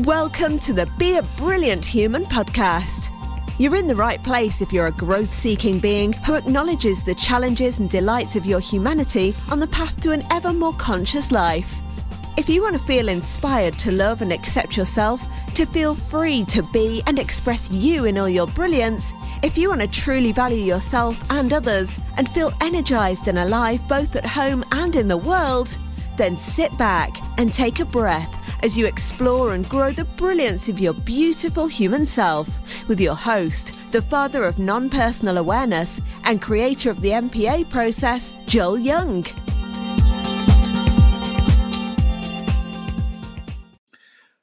Welcome to the Be a Brilliant Human podcast. You're in the right place if you're a growth-seeking being who acknowledges the challenges and delights of your humanity on the path to an ever more conscious life. If you want to feel inspired to love and accept yourself, to feel free to be and express you in all your brilliance, if you want to truly value yourself and others and feel energized and alive both at home and in the world, then sit back and take a breath as you explore and grow the brilliance of your beautiful human self with your host, the father of non-personal awareness and creator of the MPA process, Joel Young.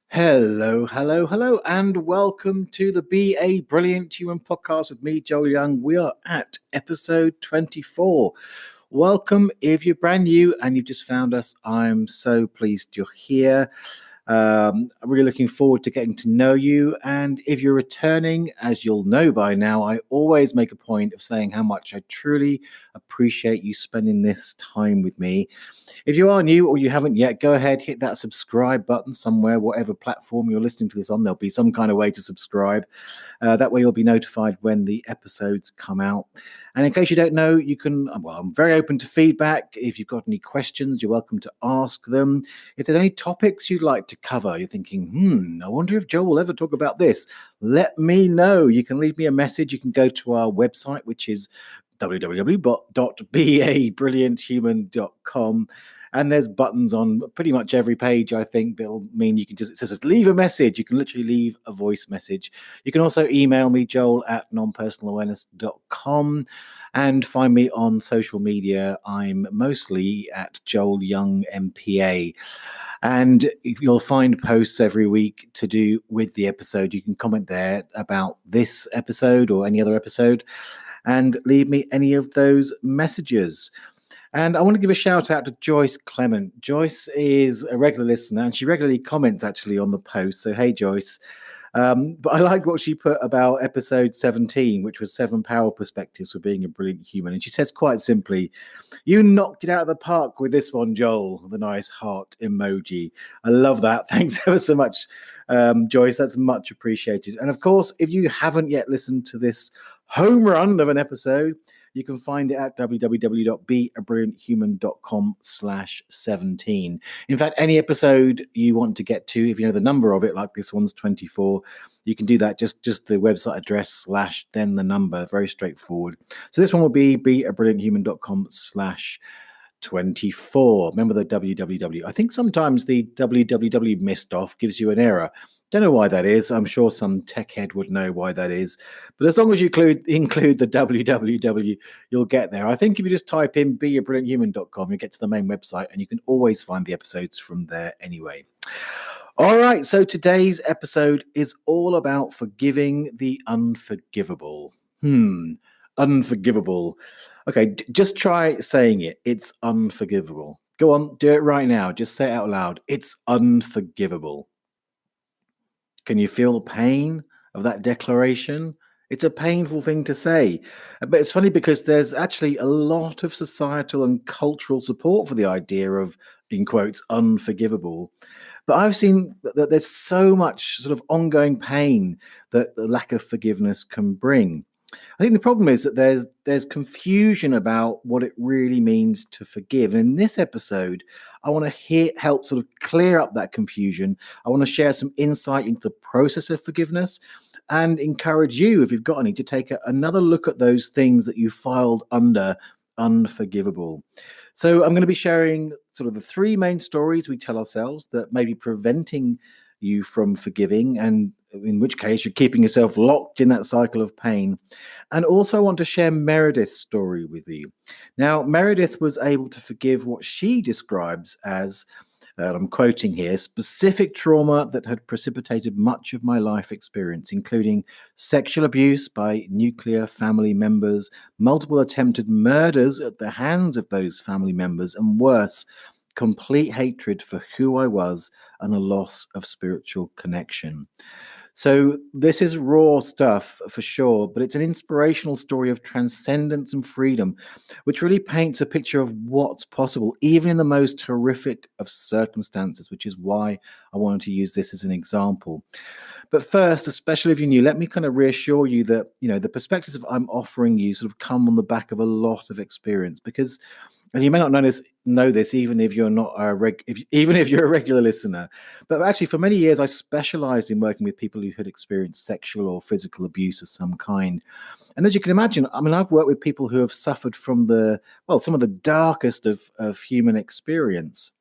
Hello, and welcome to the Be a Brilliant Human podcast with me, Joel Young. We are at episode 24. Welcome if you're brand new and you've just found us. I'm so pleased you're here. I'm really looking forward to getting to know you. And if you're returning, as you'll know by now, I always make a point of saying how much I truly appreciate you spending this time with me. If you are new or you haven't yet, go ahead, hit that subscribe button somewhere, whatever platform you're listening to this on. There'll be some kind of way to subscribe. That way you'll be notified when the episodes come out. And in case you don't know, you can, I'm very open to feedback. If you've got any questions, you're welcome to ask them. If there's any topics you'd like to cover, you're thinking, I wonder if Joel will ever talk about this. Let me know. You can leave me a message. You can go to our website, which is www.beabrillianthuman.com. And there's buttons on pretty much every page, I think, that'll mean you can it says leave a message. You can literally leave a voice message. You can also email me, joel@nonpersonalawareness.com, and find me on social media. I'm mostly at Joel Young MPA. And you'll find posts every week to do with the episode. You can comment there about this episode or any other episode and leave me any of those messages. And I want to give a shout out to Joyce Clement. Joyce is a regular listener and she regularly comments actually on the post. So, hey, Joyce. But I like what she put about episode 17, which was 7 power perspectives for being a brilliant human. And she says quite simply, you knocked it out of the park with this one, Joel, the nice heart emoji. I love that. Thanks ever so much, Joyce. That's much appreciated. And of course, if you haven't yet listened to this home run of an episode, you can find it at www.beabrillianthuman.com/17. In fact, any episode you want to get to, if you know the number of it, like this one's 24, you can do that. Just the website address / then the number. Very straightforward. So this one will be beabrillianthuman.com/24. Remember the www. I think sometimes the www missed off gives you an error. Don't know why that is. I'm sure some tech head would know why that is. But as long as you include the www, you'll get there. I think if you just type in beabrillianthuman.com, you get to the main website and you can always find the episodes from there anyway. All right, so today's episode is all about forgiving the unforgivable. Unforgivable. Okay, just try saying it. It's unforgivable. Go on, do it right now. Just say it out loud. It's unforgivable. Can you feel the pain of that declaration? It's a painful thing to say. But it's funny because there's actually a lot of societal and cultural support for the idea of, in quotes, unforgivable. But I've seen that there's so much sort of ongoing pain that the lack of forgiveness can bring. I think the problem is that there's confusion about what it really means to forgive. And in this episode, I want to help sort of clear up that confusion. I want to share some insight into the process of forgiveness and encourage you, if you've got any, to take another look at those things that you filed under unforgivable. So I'm going to be sharing sort of the 3 main stories we tell ourselves that may be preventing you from forgiving, and in which case you're keeping yourself locked in that cycle of pain. And also I want to share Meredith's story with you. Now, Meredith was able to forgive what she describes as, I'm quoting here, specific trauma that had precipitated much of my life experience, including sexual abuse by nuclear family members, multiple attempted murders at the hands of those family members, and worse, complete hatred for who I was and a loss of spiritual connection. So this is raw stuff for sure, but it's an inspirational story of transcendence and freedom, which really paints a picture of what's possible, even in the most horrific of circumstances, which is why I wanted to use this as an example. But first, especially if you're new, let me kind of reassure you that, the perspectives I'm offering you sort of come on the back of a lot of experience, because, and you may not know this even if you're not even if you're a regular listener. But actually, for many years, I specialized in working with people who had experienced sexual or physical abuse of some kind. And as you can imagine, I mean, I've worked with people who have suffered from some of the darkest of human experience.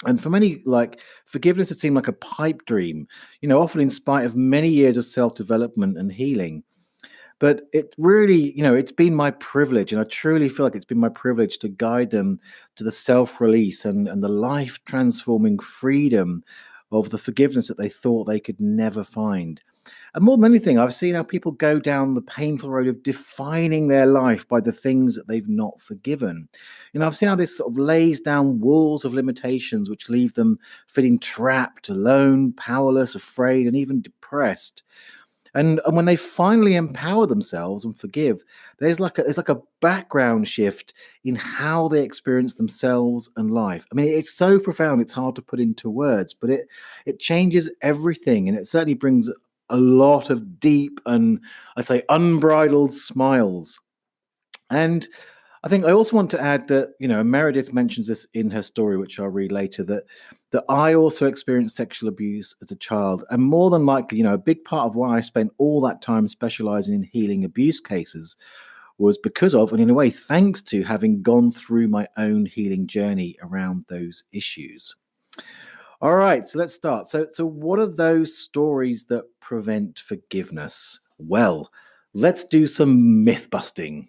And for many, like, forgiveness had seemed like a pipe dream, often in spite of many years of self-development and healing. But it really, it's been my privilege, and I truly feel like it's been my privilege to guide them to the self-release and the life-transforming freedom of the forgiveness that they thought they could never find. And more than anything, I've seen how people go down the painful road of defining their life by the things that they've not forgiven. I've seen how this sort of lays down walls of limitations which leave them feeling trapped, alone, powerless, afraid, and even depressed. And when they finally empower themselves and forgive, there's like a background shift in how they experience themselves and life. I mean, it's so profound, it's hard to put into words, but it changes everything, and it certainly brings a lot of deep and, I'd say, unbridled smiles. And I think I also want to add that, Meredith mentions this in her story, which I'll read later, that I also experienced sexual abuse as a child. And more than likely, a big part of why I spent all that time specializing in healing abuse cases was because of, and in a way, thanks to having gone through my own healing journey around those issues. All right, so let's start. So what are those stories that prevent forgiveness? Well, let's do some myth busting.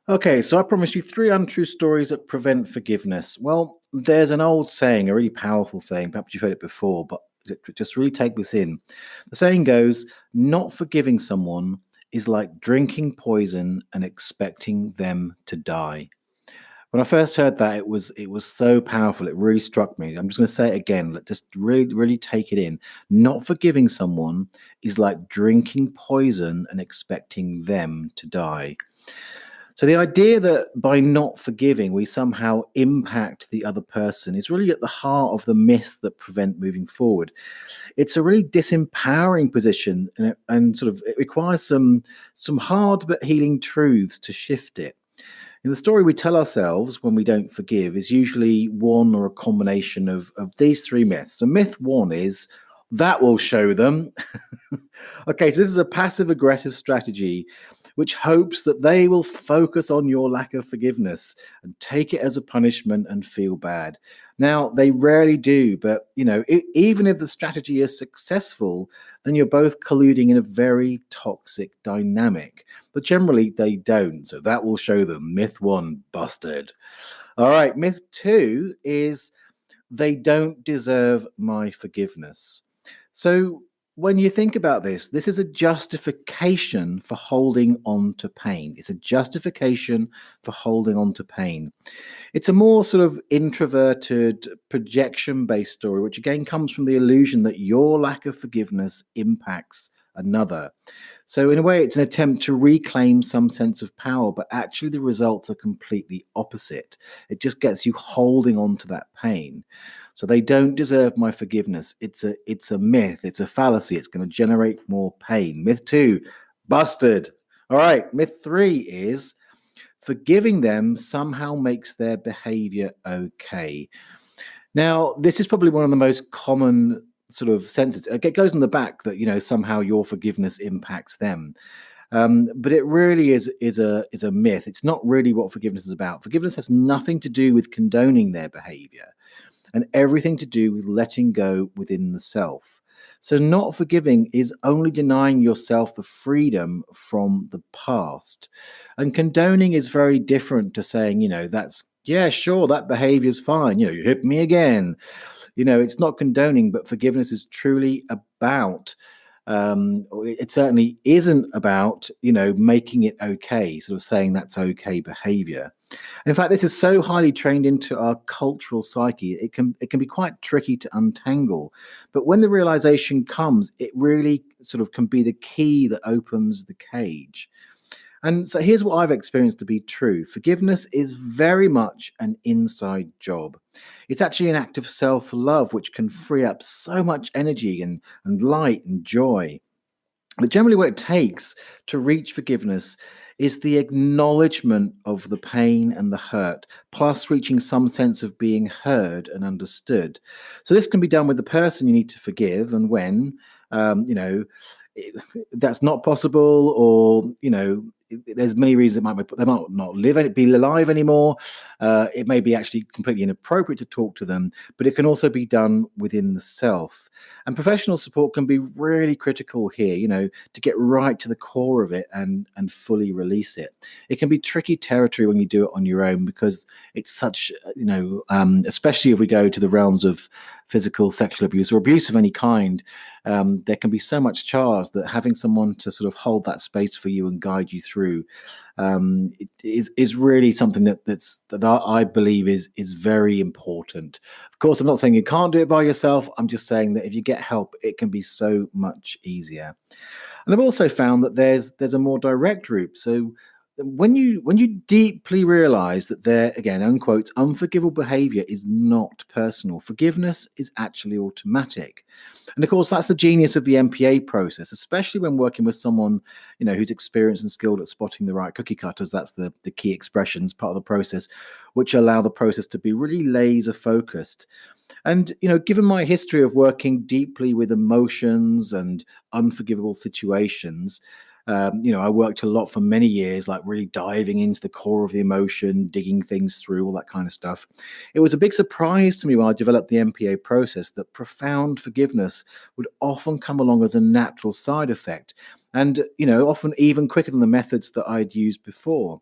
Okay, so I promised you 3 untrue stories that prevent forgiveness. Well, there's an old saying, a really powerful saying, perhaps you've heard it before, but just really take this in. The saying goes, not forgiving someone is like drinking poison and expecting them to die. When I first heard that, it was so powerful. It really struck me. I'm just going to say it again. Just really, really take it in. Not forgiving someone is like drinking poison and expecting them to die. So the idea that by not forgiving, we somehow impact the other person is really at the heart of the myths that prevent moving forward. It's a really disempowering position, and sort of it requires some hard but healing truths to shift it. In the story we tell ourselves when we don't forgive is usually one or a combination of these 3 myths. So myth 1 is, that will show them. Okay, so this is a passive-aggressive strategy which hopes that they will focus on your lack of forgiveness and take it as a punishment and feel bad. Now, they rarely do, but, even if the strategy is successful, then you're both colluding in a very toxic dynamic. But generally, they don't, so that will show them. Myth 1, busted. All right, myth 2 is, they don't deserve my forgiveness. So when you think about this is a justification for holding on to pain. It's a justification for holding on to pain. It's a more sort of introverted, projection-based story, which again comes from the illusion that your lack of forgiveness impacts another. So in a way, it's an attempt to reclaim some sense of power, but actually the results are completely opposite. It just gets you holding on to that pain. So they don't deserve my forgiveness. It's a myth. It's a fallacy. It's going to generate more pain. Myth 2, busted. All right. Myth 3 is, forgiving them somehow makes their behavior okay. Now, this is probably one of the most common sort of sentences. It goes in the back that, somehow your forgiveness impacts them. But it really is a myth. It's not really what forgiveness is about. Forgiveness has nothing to do with condoning their behavior, and everything to do with letting go within the self. So not forgiving is only denying yourself the freedom from the past. And condoning is very different to saying, that's, yeah, sure, that behavior is fine. You hit me again. It's not condoning, but forgiveness is truly about It certainly isn't about, making it okay, sort of saying that's okay behavior. In fact, this is so highly trained into our cultural psyche, it can be quite tricky to untangle. But when the realization comes, it really sort of can be the key that opens the cage. And so here's what I've experienced to be true. Forgiveness is very much an inside job. It's actually an act of self-love, which can free up so much energy and light and joy. But generally, what it takes to reach forgiveness is the acknowledgement of the pain and the hurt, plus reaching some sense of being heard and understood. So this can be done with the person you need to forgive, and when um, you know that's not possible, or there's many reasons they might not be alive anymore. It may be actually completely inappropriate to talk to them, but it can also be done within the self. And professional support can be really critical here, to get right to the core of it and fully release it. It can be tricky territory when you do it on your own, because it's such, especially if we go to the realms of physical, sexual abuse or abuse of any kind. There can be so much charge that having someone to sort of hold that space for you and guide you through is really something that I believe is very important. Of course, I'm not saying you can't do it by yourself. I'm just saying that if you get help, it can be so much easier. And I've also found that there's a more direct route. So when you deeply realize that there, again, unquote, unforgivable behavior is not personal, forgiveness is actually automatic. And of course, that's the genius of the MPA process, especially when working with someone, who's experienced and skilled at spotting the right cookie cutters. That's the key expressions, part of the process, which allow the process to be really laser focused. And, given my history of working deeply with emotions and unforgivable situations, I worked a lot for many years, like really diving into the core of the emotion, digging things through, all that kind of stuff. It was a big surprise to me when I developed the MPA process that profound forgiveness would often come along as a natural side effect, and, often even quicker than the methods that I'd used before.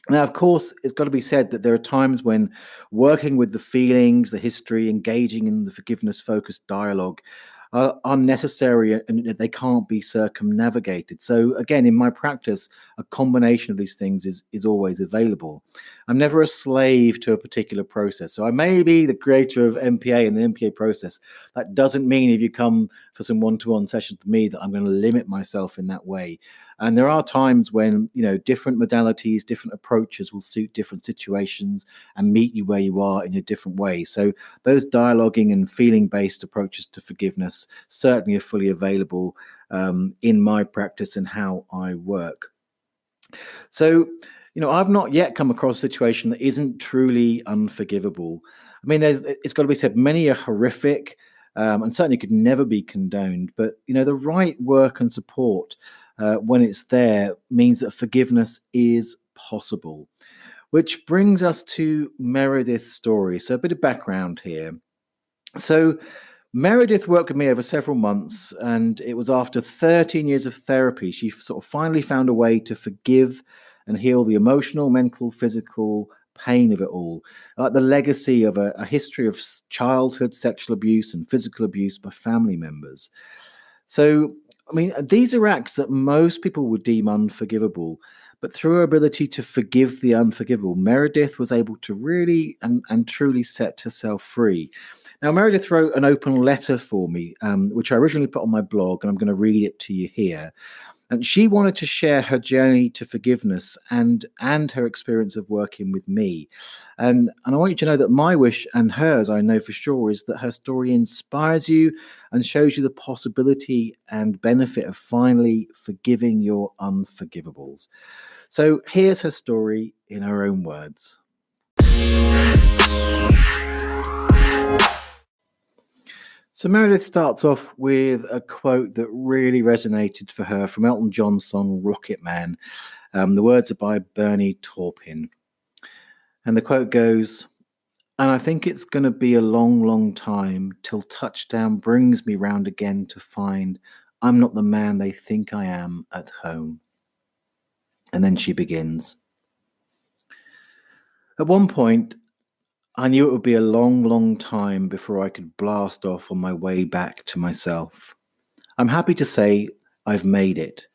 Now, of course, it's got to be said that there are times when working with the feelings, the history, engaging in the forgiveness focused dialogue are necessary, and they can't be circumnavigated. So again, in my practice, a combination of these things is always available. I'm never a slave to a particular process. So I may be the creator of MPA and the MPA process. That doesn't mean if you come for some one-to-one sessions with me that I'm going to limit myself in that way. And there are times when, different modalities, different approaches will suit different situations and meet you where you are in a different way. So those dialoguing and feeling-based approaches to forgiveness certainly are fully available in my practice and how I work. So, I've not yet come across a situation that isn't truly unforgivable. I mean, it's got to be said, many are horrific and certainly could never be condoned. But, the right work and support when it's there means that forgiveness is possible. Which brings us to Meredith's story. So a bit of background here. So Meredith worked with me over several months, and it was after 13 years of therapy, she sort of finally found a way to forgive and heal the emotional, mental, physical pain of it all, like the legacy of a history of childhood sexual abuse and physical abuse by family members. So, I mean, these are acts that most people would deem unforgivable, but through her ability to forgive the unforgivable, Meredith was able to really and truly set herself free. Now, Meredith wrote an open letter for me, which I originally put on my blog, and I'm going to read it to you here. And she wanted to share her journey to forgiveness and her experience of working with me. And I want you to know that my wish, and hers, I know for sure, is that her story inspires you and shows you the possibility and benefit of finally forgiving your unforgivables. So here's her story in her own words. So Meredith starts off with a quote that really resonated for her from Elton John's song Rocket Man. The words are by Bernie Taupin. And the quote goes, "And I think it's going to be a long, long time till touchdown brings me round again to find I'm not the man they think I am at home." And then she begins. At one point, I knew it would be a long, long time before I could blast off on my way back to myself. I'm happy to say I've made it.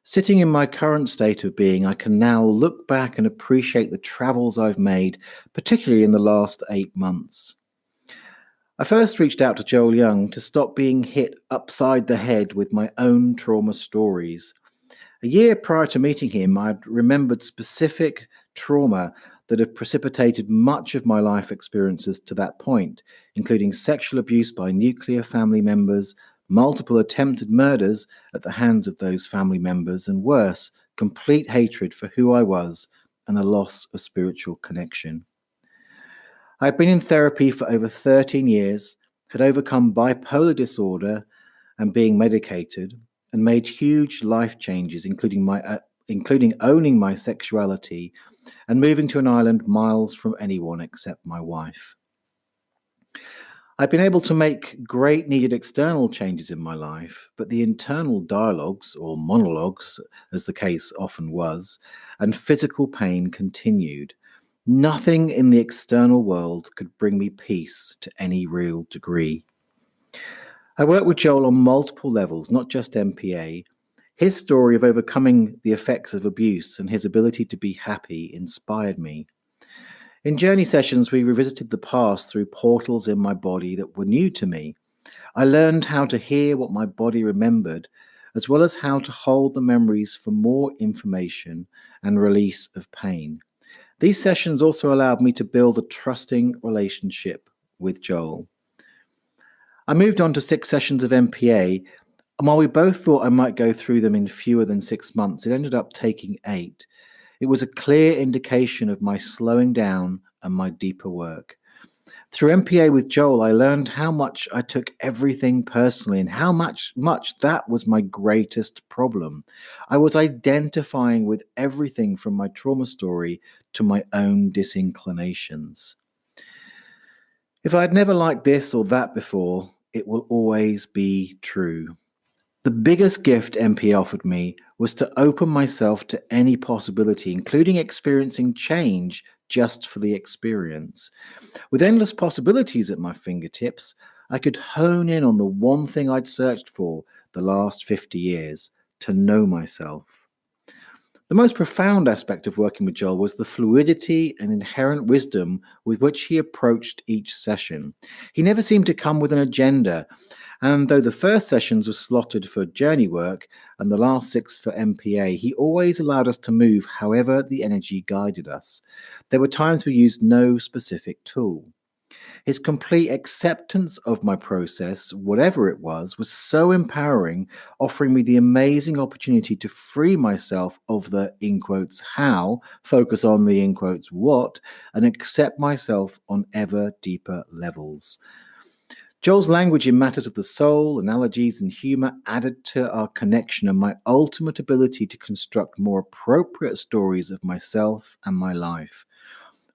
Sitting in my current state of being, I can now look back and appreciate the travels I've made, particularly in the last 8 months. I first reached out to Joel Young to stop being hit upside the head with my own trauma stories. A year prior to meeting him, I'd remembered specific trauma that had precipitated much of my life experiences to that point, including sexual abuse by nuclear family members, multiple attempted murders at the hands of those family members, and worse, complete hatred for who I was and the loss of spiritual connection. I'd been in therapy for over 13 years, had overcome bipolar disorder and being medicated, and made huge life changes, including owning my sexuality and moving to an island miles from anyone except my wife. I've been able to make great needed external changes in my life, but the internal dialogues, or monologues, as the case often was, and physical pain continued. Nothing in the external world could bring me peace to any real degree. I worked with Joel on multiple levels, not just MPA. His story of overcoming the effects of abuse and his ability to be happy inspired me. In journey sessions, we revisited the past through portals in my body that were new to me. I learned how to hear what my body remembered, as well as how to hold the memories for more information and release of pain. These sessions also allowed me to build a trusting relationship with Joel. I moved on to 6 sessions of MPA, and while we both thought I might go through them in fewer than 6 months, it ended up taking 8. It was a clear indication of my slowing down and my deeper work. Through MPA with Joel, I learned how much I took everything personally and how much that was my greatest problem. I was identifying with everything from my trauma story to my own disinclinations. If I had never liked this or that before, it will always be true. The biggest gift MP offered me was to open myself to any possibility, including experiencing change just for the experience. With endless possibilities at my fingertips, I could hone in on the one thing I'd searched for the last 50 years, to know myself. The most profound aspect of working with Joel was the fluidity and inherent wisdom with which he approached each session. He never seemed to come with an agenda, and though the first sessions were slotted for journey work and the last 6 for MPA, he always allowed us to move however the energy guided us. There were times we used no specific tool. His complete acceptance of my process, whatever it was so empowering, offering me the amazing opportunity to free myself of the, in quotes, how, focus on the, in quotes, what, and accept myself on ever deeper levels. Joel's language in matters of the soul, analogies, and humor added to our connection and my ultimate ability to construct more appropriate stories of myself and my life.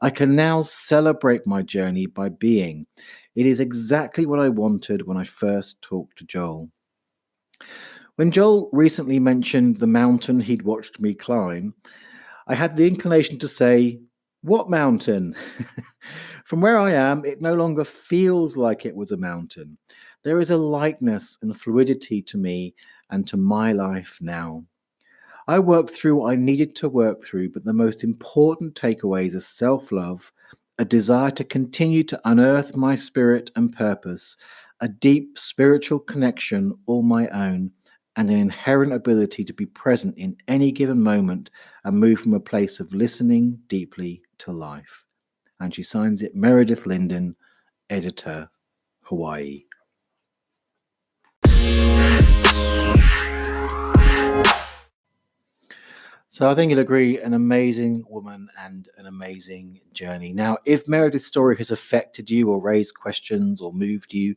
I can now celebrate my journey by being. It is exactly what I wanted when I first talked to Joel. When Joel recently mentioned the mountain he'd watched me climb, I had the inclination to say, "What mountain?" From where I am, it no longer feels like it was a mountain. There is a lightness and fluidity to me and to my life now. I worked through what I needed to work through, but the most important takeaways are self-love, a desire to continue to unearth my spirit and purpose, a deep spiritual connection all my own, and an inherent ability to be present in any given moment and move from a place of listening deeply to life. And she signs it, Meredith Linden, editor, Hawaii. So I think you'll agree, an amazing woman and an amazing journey. Now, if Meredith's story has affected you or raised questions or moved you,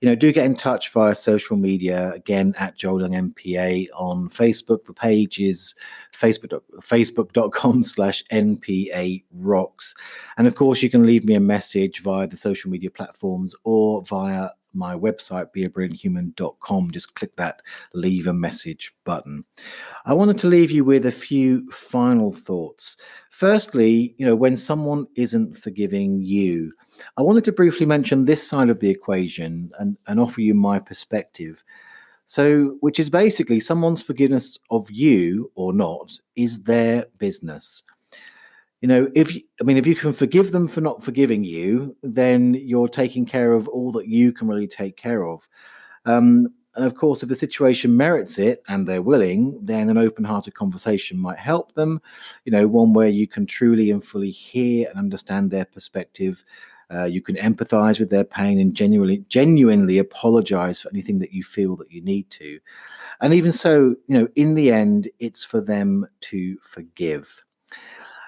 do get in touch via social media, again, at Joel Young MPA on Facebook. The page is facebook.com/NPA Rocks. And of course, you can leave me a message via the social media platforms or via my website, beabrillianthuman.com. Just click that leave a message button. I wanted to leave you with a few final thoughts. Firstly, when someone isn't forgiving you, I wanted to briefly mention this side of the equation and offer you my perspective. So, which is basically someone's forgiveness of you or not is their business. If you can forgive them for not forgiving you, then you're taking care of all that you can really take care of. And of course, if the situation merits it and they're willing, then an open-hearted conversation might help them. One where you can truly and fully hear and understand their perspective. You can empathize with their pain and genuinely apologize for anything that you feel that you need to. And even so, in the end, it's for them to forgive.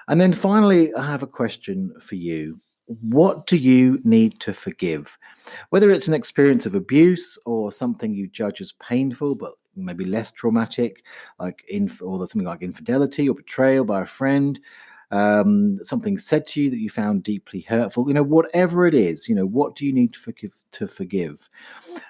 And then finally, I have a question for you. What do you need to forgive? Whether it's an experience of abuse or something you judge as painful, but maybe less traumatic, or something like infidelity or betrayal by a friend, something said to you that you found deeply hurtful, whatever it is, what do you need to forgive?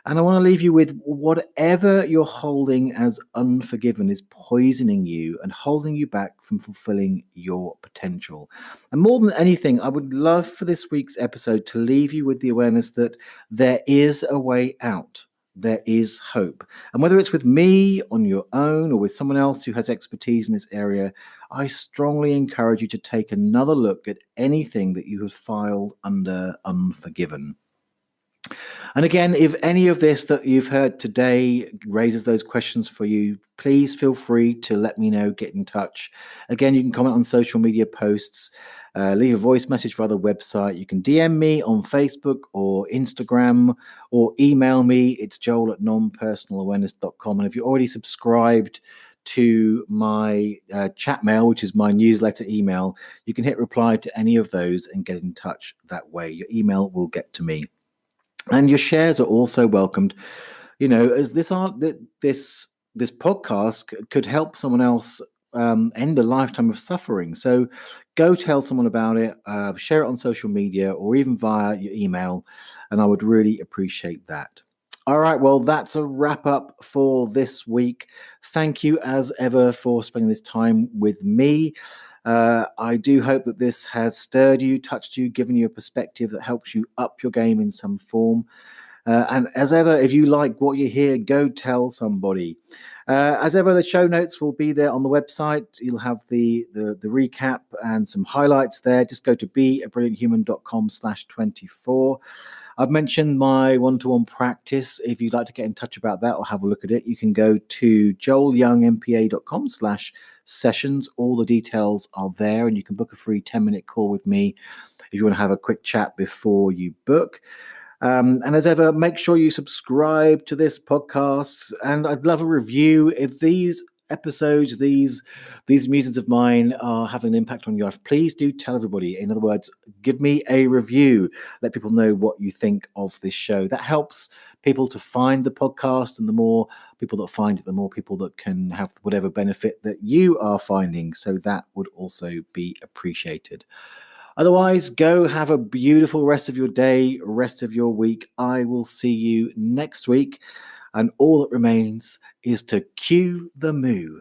And I want to leave you with whatever you're holding as unforgiven is poisoning you and holding you back from fulfilling your potential. And more than anything, I would love for this week's episode to leave you with the awareness that there is a way out. There is hope. And whether it's with me on your own or with someone else who has expertise in this area, I strongly encourage you to take another look at anything that you have filed under unforgiven. And again, if any of this that you've heard today raises those questions for you, please feel free to let me know, get in touch. Again, you can comment on social media posts, leave a voice message via the website. You can DM me on Facebook or Instagram or email me. It's joel@nonpersonalawareness.com. And if you're already subscribed to my chat mail, which is my newsletter email, you can hit reply to any of those and get in touch that way. Your email will get to me. And your shares are also welcomed. As this podcast could help someone else end a lifetime of suffering. So go tell someone about it, share it on social media or even via your email, and I would really appreciate that. All right, well, that's a wrap up for this week. Thank you as ever for spending this time with me. I do hope that this has stirred you, touched you, given you a perspective that helps you up your game in some form. And as ever, if you like what you hear, go tell somebody. As ever, the show notes will be there on the website. You'll have the recap and some highlights there. Just go to beabrillianthuman.com/24. I've mentioned my one-to-one practice. If you'd like to get in touch about that or have a look at it, you can go to joelyoungmpa.com/sessions. All the details are there, and you can book a free 10-minute call with me if you want to have a quick chat before you book. And as ever, make sure you subscribe to this podcast, and I'd love a review. If these episodes, these musings of mine are having an impact on your life, please do tell everybody. In other words, give me a review. Let people know what you think of this show. That helps people to find the podcast, and the more people that find it, the more people that can have whatever benefit that you are finding. So that would also be appreciated. Otherwise, go have a beautiful rest of your day, rest of your week. I will see you next week. And all that remains is to cue the moo.